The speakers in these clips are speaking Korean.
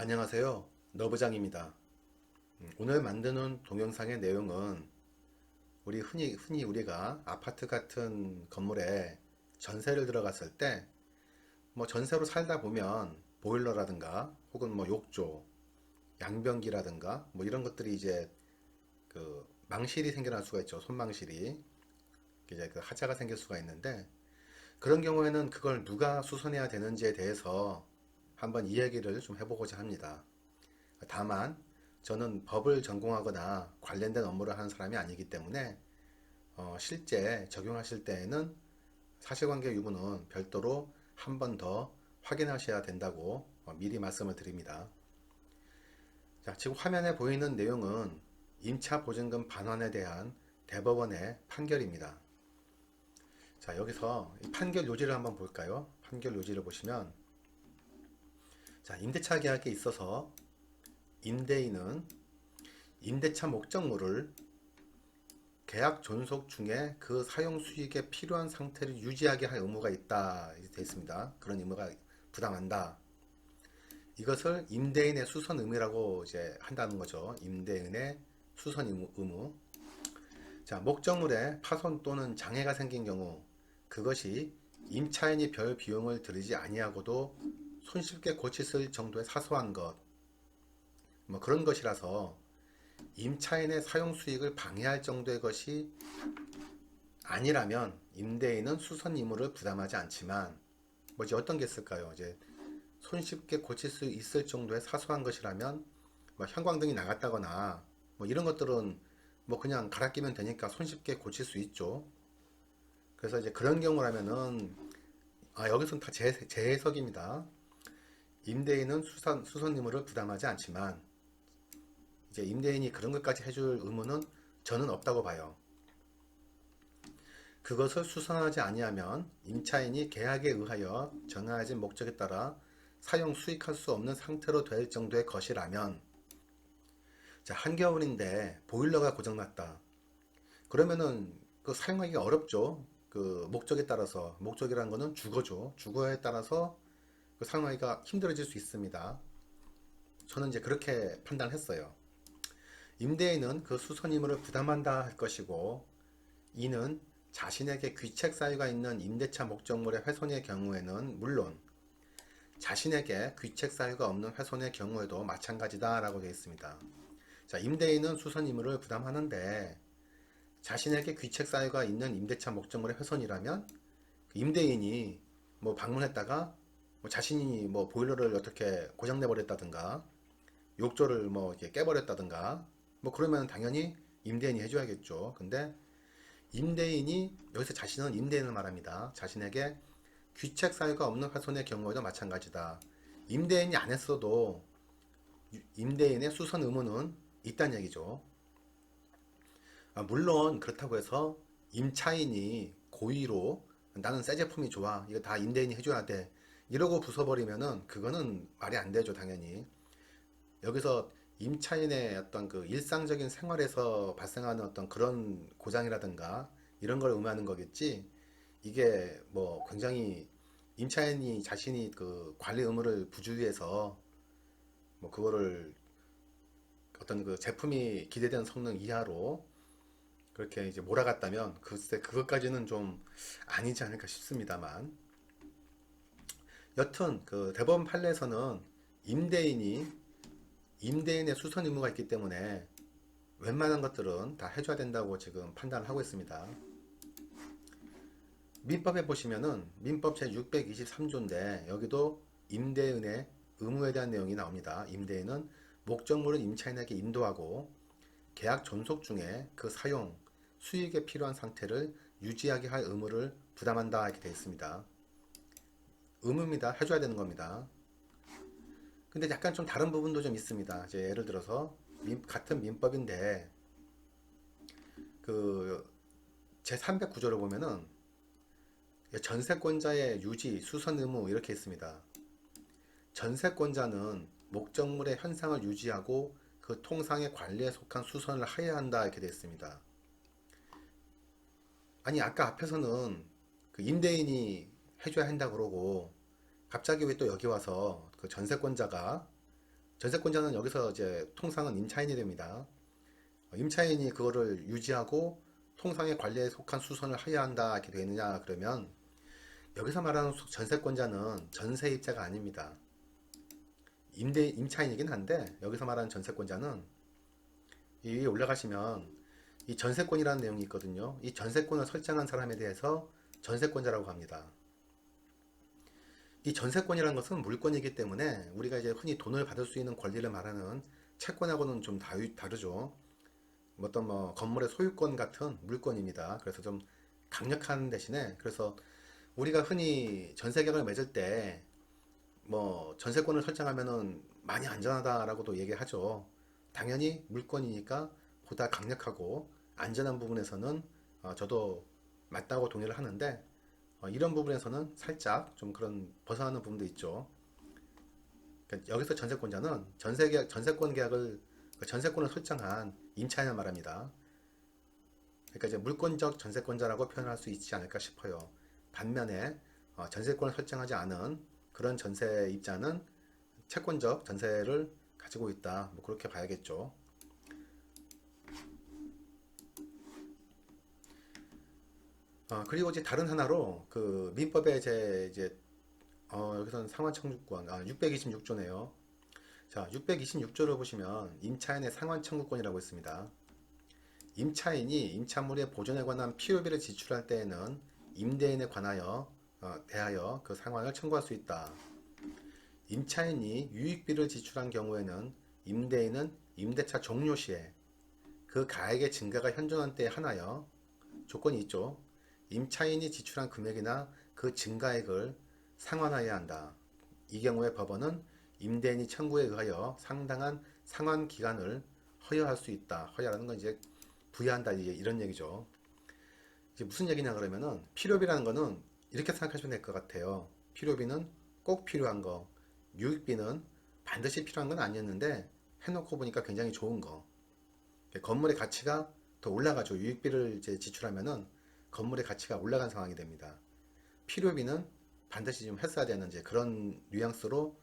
안녕하세요. 너부장입니다. 오늘 만드는 동영상의 내용은 흔히 우리가 아파트 같은 건물에 전세를 들어갔을 때 뭐 전세로 살다 보면 보일러라든가 혹은 뭐 욕조, 양변기라든가 뭐 이런 것들이 이제 그 망실이 생겨날 수가 있죠. 손망실이 이제 그 하자가 생길 수가 있는데 그런 경우에는 그걸 누가 수선해야 되는지에 대해서 한번 이야기를 좀 해보고자 합니다. 다만 저는 법을 전공하거나 관련된 업무를 하는 사람이 아니기 때문에 실제 적용하실 때에는 사실관계 유무는 별도로 한 번 더 확인하셔야 된다고 미리 말씀을 드립니다. 자, 지금 화면에 보이는 내용은 임차보증금 반환에 대한 대법원의 판결입니다. 자, 여기서 이 판결 요지를 한번 볼까요? 판결 요지를 보시면, 자, 임대차 계약에 있어서 임대인은 임대차 목적물을 계약 존속 중에 그 사용 수익에 필요한 상태를 유지하게 할 의무가 있다 되어 있습니다. 그런 의무가 부담한다. 이것을 임대인의 수선 의무라고 이제 한다는 거죠. 임대인의 수선 의무. 자, 목적물에 파손 또는 장애가 생긴 경우 그것이 임차인이 별 비용을 들이지 아니하고도 손쉽게 고칠 수 있을 정도의 사소한 것, 뭐 그런 것이라서 임차인의 사용 수익을 방해할 정도의 것이 아니라면 임대인은 수선 의무를 부담하지 않지만 뭐 이제 어떤 게 있을까요? 이제 손쉽게 고칠 수 있을 정도의 사소한 것이라면 뭐 형광등이 나갔다거나 뭐 이런 것들은 뭐 그냥 갈아 끼면 되니까 손쉽게 고칠 수 있죠. 그래서 이제 그런 경우라면은 여기서는 다 재해석입니다. 임대인은 수선 의무를 부담하지 않지만 이제 임대인이 그런 것까지 해줄 의무는 저는 없다고 봐요. 그것을 수선하지 아니하면 임차인이 계약에 의하여 정해진 목적에 따라 사용 수익할 수 없는 상태로 될 정도의 것이라면, 자, 한겨울인데 보일러가 고장났다. 그러면은 그 사용하기가 어렵죠. 그 목적에 따라서, 목적이라는 거는 주거죠. 주거에 따라서 그 사용하기가 힘들어질 수 있습니다. 저는 이제 그렇게 판단했어요. 임대인은 그 수선 의무를 부담한다 할 것이고, 이는 자신에게 귀책 사유가 있는 임대차 목적물의 훼손의 경우에는 물론 자신에게 귀책 사유가 없는 훼손의 경우에도 마찬가지다라고 되어 있습니다. 자, 임대인은 수선 의무를 부담하는데 자신에게 귀책 사유가 있는 임대차 목적물의 훼손이라면 그 임대인이 뭐 방문했다가 뭐 자신이 뭐 보일러를 어떻게 고장내 버렸다든가 욕조를 뭐 이렇게 깨버렸다든가 뭐 그러면 당연히 임대인이 해줘야겠죠. 근데 임대인이 여기서 자신은 임대인을 말합니다. 자신에게 귀책 사유가 없는 훼손의 경우에도 마찬가지다. 임대인이 안 했어도 임대인의 수선 의무는 있다는 얘기죠. 물론 그렇다고 해서 임차인이 고의로 나는 새 제품이 좋아. 이거 다 임대인이 해줘야 돼. 이러고 부숴버리면은 그거는 말이 안 되죠, 당연히. 여기서 임차인의 어떤 그 일상적인 생활에서 발생하는 어떤 그런 고장이라든가 이런 걸 의미하는 거겠지. 이게 뭐 굉장히 임차인이 자신이 그 관리 의무를 부주의해서 뭐 그거를 어떤 그 제품이 기대되는 성능 이하로 그렇게 이제 몰아갔다면 글쎄 그것까지는 좀 아니지 않을까 싶습니다만 여튼 그 대법원 판례에서는 임대인이 임대인의 수선 의무가 있기 때문에 웬만한 것들은 다 해줘야 된다고 지금 판단을 하고 있습니다. 민법에 보시면은 민법 제 623조인데 여기도 임대인의 의무에 대한 내용이 나옵니다. 임대인은 목적물을 임차인에게 인도하고 계약 존속 중에 그 사용, 수익에 필요한 상태를 유지하게 할 의무를 부담한다 이렇게 되어 있습니다. 의무입니다. 해줘야 되는 겁니다. 근데 약간 좀 다른 부분도 좀 있습니다. 이제 예를 들어서 같은 민법인데 그 제309조를 보면은 전세권자의 유지, 수선 의무 이렇게 있습니다. 전세권자는 목적물의 현상을 유지하고 그 통상의 관리에 속한 수선을 하여야 한다 이렇게 되어 있습니다. 아니 아까 앞에서는 그 임대인이 해줘야 한다 그러고 갑자기 왜 또 여기 와서 그 전세권자가 전세권자는 여기서 이제 통상은 임차인이 됩니다. 임차인이 그거를 유지하고 통상의 관리에 속한 수선을 해야 한다 이렇게 되느냐 그러면 여기서 말하는 전세권자는 전세입자가 아닙니다. 임차인이긴 한데 여기서 말하는 전세권자는 이 위에 올라가시면 이 전세권이라는 내용이 있거든요. 이 전세권을 설정한 사람에 대해서 전세권자라고 합니다. 이 전세권이라는 것은 물권이기 때문에 우리가 이제 흔히 돈을 받을 수 있는 권리를 말하는 채권하고는 좀 다르죠. 어떤 뭐 건물의 소유권 같은 물권입니다. 그래서 좀 강력한 대신에 그래서 우리가 흔히 전세계약을 맺을 때 뭐 전세권을 설정하면은 많이 안전하다라고도 얘기하죠. 당연히 물권이니까 보다 강력하고 안전한 부분에서는 저도 맞다고 동의를 하는데 이런 부분에서는 살짝 좀 그런 벗어나는 부분도 있죠. 그러니까 여기서 전세권자는 전세권 계약을 전세권을 설정한 임차인을 말합니다. 그러니까 이제 물권적 전세권자라고 표현할 수 있지 않을까 싶어요. 반면에 전세권을 설정하지 않은 그런 전세입자는 채권적 전세를 가지고 있다. 뭐 그렇게 봐야겠죠. 그리고 이제 다른 하나로 그 민법의 이제 여기서는 상환청구권 626조네요. 자, 626조를 보시면 임차인의 상환청구권이라고 있습니다. 임차인이 임차물의 보존에 관한 필요비를 지출할 때에는 임대인에 대하여 그 상환을 청구할 수 있다. 임차인이 유익비를 지출한 경우에는 임대인은 임대차 종료 시에 그 가액의 증가가 현존한 때에 한하여 조건이 있죠. 임차인이 지출한 금액이나 그 증가액을 상환하여야 한다. 이 경우에 법원은 임대인이 청구에 의하여 상당한 상환 기간을 허여할 수 있다. 허여라는 건 이제 부여한다 이런 얘기죠. 이제 무슨 얘기냐 그러면은 필요비라는 거는 이렇게 생각하시면 될 것 같아요. 필요비는 꼭 필요한 거, 유익비는 반드시 필요한 건 아니었는데 해놓고 보니까 굉장히 좋은 거. 건물의 가치가 더 올라가죠. 유익비를 이제 지출하면은 건물의 가치가 올라간 상황이 됩니다. 필요비는 반드시 좀 했어야 되는 이제 그런 뉘앙스로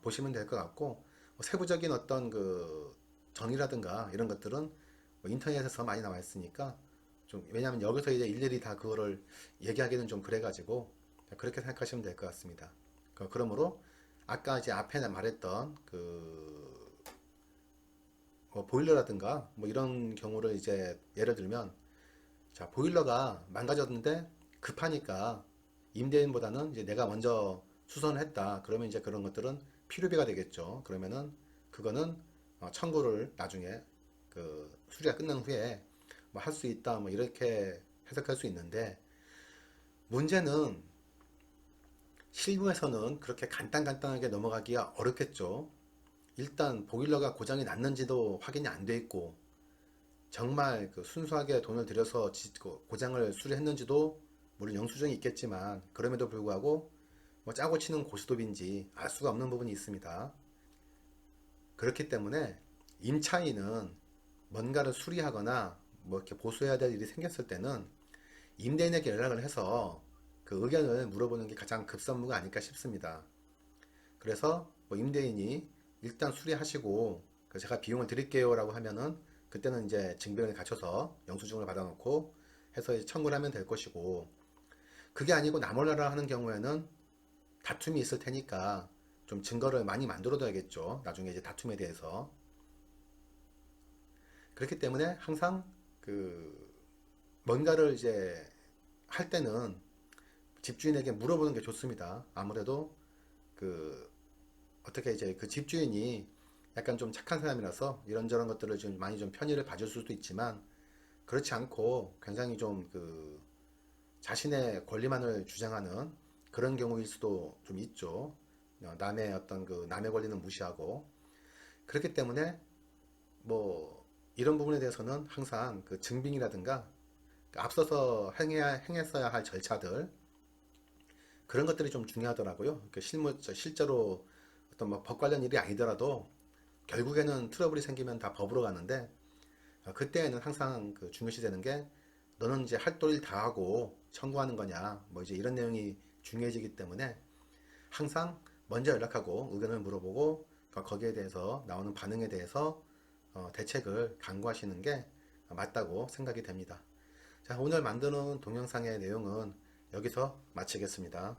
보시면 될 것 같고 뭐 세부적인 어떤 그 정의라든가 이런 것들은 뭐 인터넷에서 많이 나와 있으니까 좀 왜냐하면 여기서 이제 일일이 다 그거를 얘기하기는 좀 그래가지고 그렇게 생각하시면 될 것 같습니다. 그러므로 아까 이제 앞에 말했던 뭐 보일러라든가 뭐 이런 경우를 이제 예를 들면 자 보일러가 망가졌는데 급하니까 임대인보다는 이제 내가 먼저 수선을 했다. 그러면 이제 그런 것들은 필요비가 되겠죠. 그러면은 그거는 청구를 나중에 그 수리가 끝난 후에 뭐 할 수 있다. 뭐 이렇게 해석할 수 있는데 문제는 실무에서는 그렇게 간단하게 넘어가기가 어렵겠죠. 일단 보일러가 고장이 났는지도 확인이 안 돼 있고 정말 그 순수하게 돈을 들여서 고장을 수리했는지도 물론 영수증이 있겠지만 그럼에도 불구하고 뭐 짜고 치는 고스톱인지 알 수가 없는 부분이 있습니다. 그렇기 때문에 임차인은 뭔가를 수리하거나 뭐 이렇게 보수해야 될 일이 생겼을 때는 임대인에게 연락을 해서 그 의견을 물어보는 게 가장 급선무가 아닐까 싶습니다. 그래서 뭐 임대인이 일단 수리하시고 제가 비용을 드릴게요 라고 하면은 그때는 이제 증빙을 갖춰서 영수증을 받아놓고 해서 청구를 하면 될 것이고 그게 아니고 나몰라라 하는 경우에는 다툼이 있을 테니까 좀 증거를 많이 만들어 둬야겠죠. 나중에 이제 다툼에 대해서. 그렇기 때문에 항상 그 뭔가를 이제 할 때는 집주인에게 물어보는 게 좋습니다. 아무래도 그 어떻게 이제 그 집주인이 약간 좀 착한 사람이라서 이런저런 것들을 좀 많이 좀 편의를 봐줄 수도 있지만 그렇지 않고 굉장히 좀 그 자신의 권리만을 주장하는 그런 경우일 수도 좀 있죠. 남의 어떤 그 남의 권리는 무시하고 그렇기 때문에 뭐 이런 부분에 대해서는 항상 그 증빙이라든가 그 앞서서 행했어야 할 절차들 그런 것들이 좀 중요하더라고요. 실제로 어떤 뭐 법 관련 일이 아니더라도 결국에는 트러블이 생기면 다 법으로 가는데 그때에는 항상 그 중요시 되는 게 너는 이제 할 도리를 다 하고 청구하는 거냐 뭐 이제 이런 내용이 중요해지기 때문에 항상 먼저 연락하고 의견을 물어보고 거기에 대해서 나오는 반응에 대해서 대책을 강구하시는 게 맞다고 생각이 됩니다. 자, 오늘 만드는 동영상의 내용은 여기서 마치겠습니다.